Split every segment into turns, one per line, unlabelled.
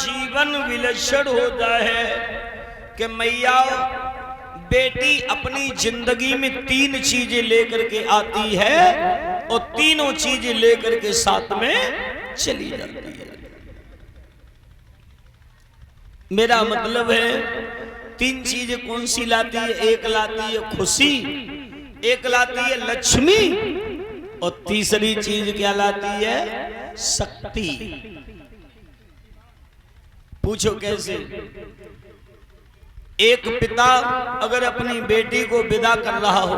जीवन विलक्षण होता है कि मैया बेटी अपनी जिंदगी में 3 चीजें लेकर के आती है और तीनों चीजें लेकर के साथ में चली जाती है। मेरा मतलब है 3 चीजें कौन सी लाती है? एक लाती है खुशी, एक लाती है लक्ष्मी और तीसरी चीज क्या लाती है? शक्ति। पूछो कैसे? एक पिता अगर अपनी बेटी को विदा कर रहा हो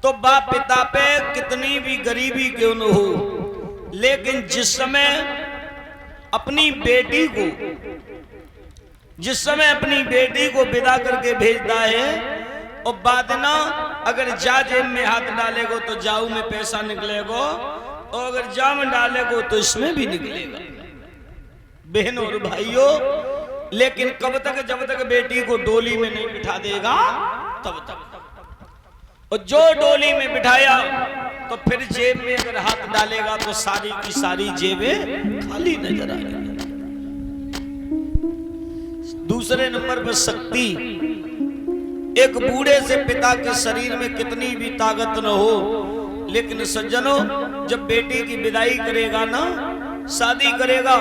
तो बाप पिता पे कितनी भी गरीबी क्यों न हो, लेकिन जिस समय अपनी बेटी को विदा करके भेजता है और बाद ना अगर जा जेब में हाथ डालेगो तो जाऊ में पैसा निकलेगो और अगर जा में डालेगो तो इसमें भी निकलेगा। बहनों और भाइयों, लेकिन कब तक? जब तक बेटी को डोली में नहीं बिठा देगा तब तक। और जो डोली में बिठाया तो फिर जेब में अगर हाथ डालेगा तो सारी की सारी जेबें खाली नजर आएंगी। दूसरे नंबर पर शक्ति। एक बूढ़े से पिता के शरीर में कितनी भी ताकत न हो, लेकिन सज्जनों जब बेटी की विदाई करेगा ना, शादी करेगा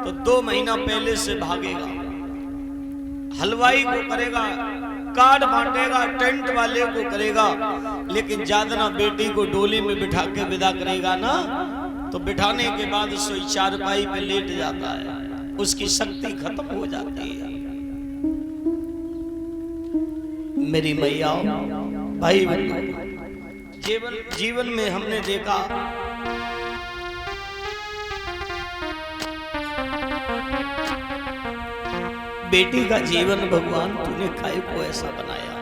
तो 2 महीना पहले से भागेगा, हलवाई को करेगा, कार्ड बांटेगा, टेंट वाले को करेगा, लेकिन ज्यादा ना बेटी को डोली में बिठा के विदा करेगा ना तो बिठाने के बाद सोई चारपाई पे लेट जाता है, उसकी शक्ति खत्म हो जाती है। मेरी मैया भाई जीवन में हमने देखा बेटी का जीवन भगवान तूने काय को ऐसा बनाया।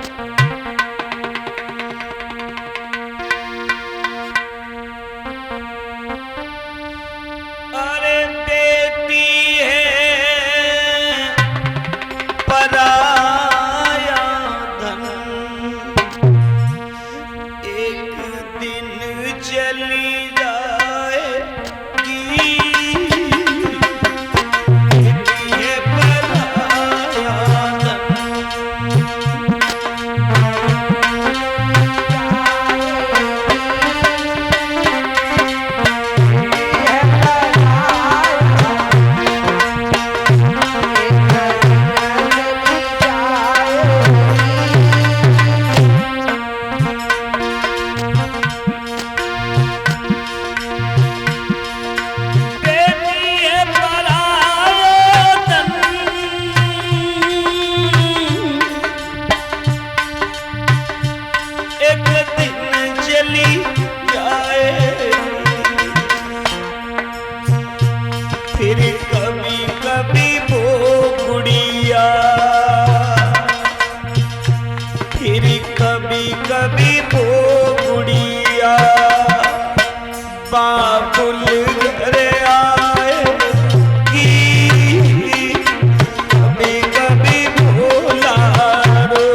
अरे बेटी है पराया धन, एक दिन चली जाएगी। कभी वो गुड़िया बाबुल घर आएगी, कभी कभी भोला रो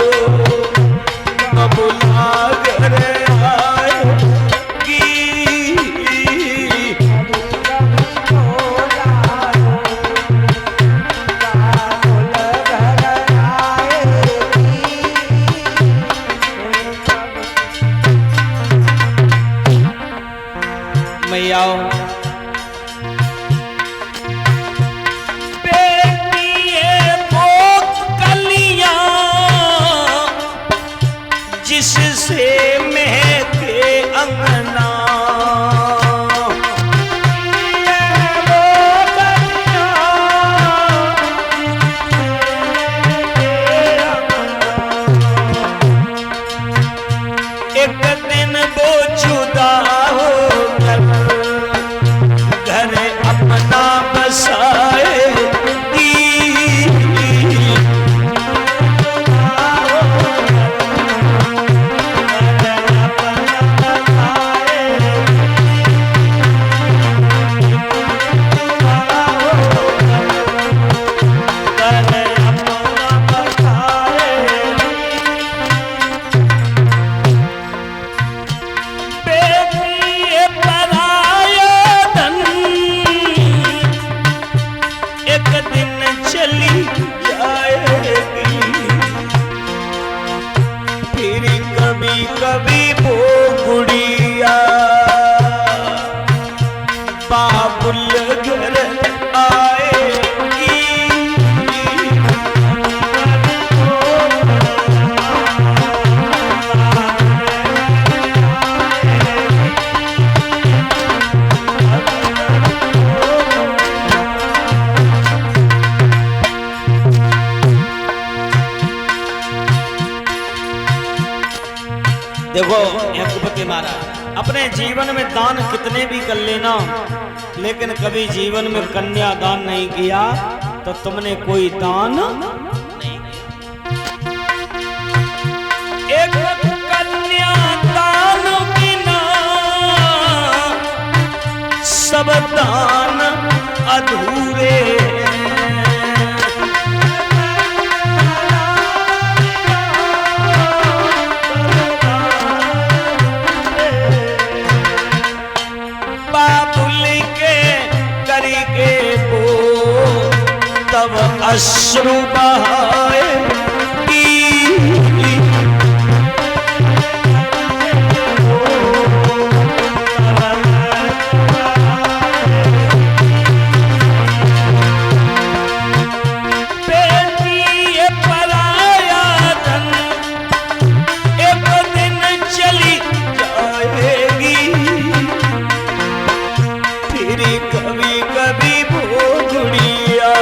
बाबुला घर आएगी। चली जाएगी। फिर कभी कभी वो गुड़िया बाबुल घर आएगी। देखो यज्ञपति महाराज, अपने जीवन में दान कितने भी कर लेना, लेकिन कभी जीवन में कन्या दान नहीं किया तो तुमने कोई दान नहीं किया। एक कन्या दान बिना सब दान अधूरे। तब अश्रु बहाएगी। बेटी ये पराया धन एक दिन चली जाएगी। फिर कभी कभी वो गुड़िया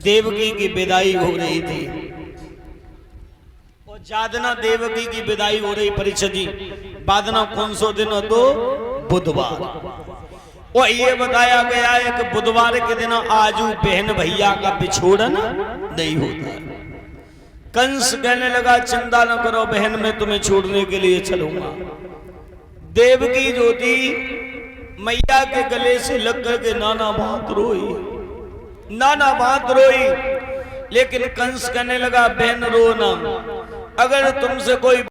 देवकी की विदाई हो रही थी और जादना देवकी की विदाई हो रही। परीक्षा जी बादना कौन सो दिन हो तो बुधवार। और ये बताया गया है कि बुधवार के दिन आजू बहन भैया का बिछोड़न नहीं होता। कंस कहने लगा चिंता न करो बहन, मैं तुम्हें छोड़ने के लिए चलूंगा। देवकी जो थी मैया के गले से लग करके नाना बात रोई। लेकिन कंस कहने लगा बहन रो ना, अगर तुमसे कोई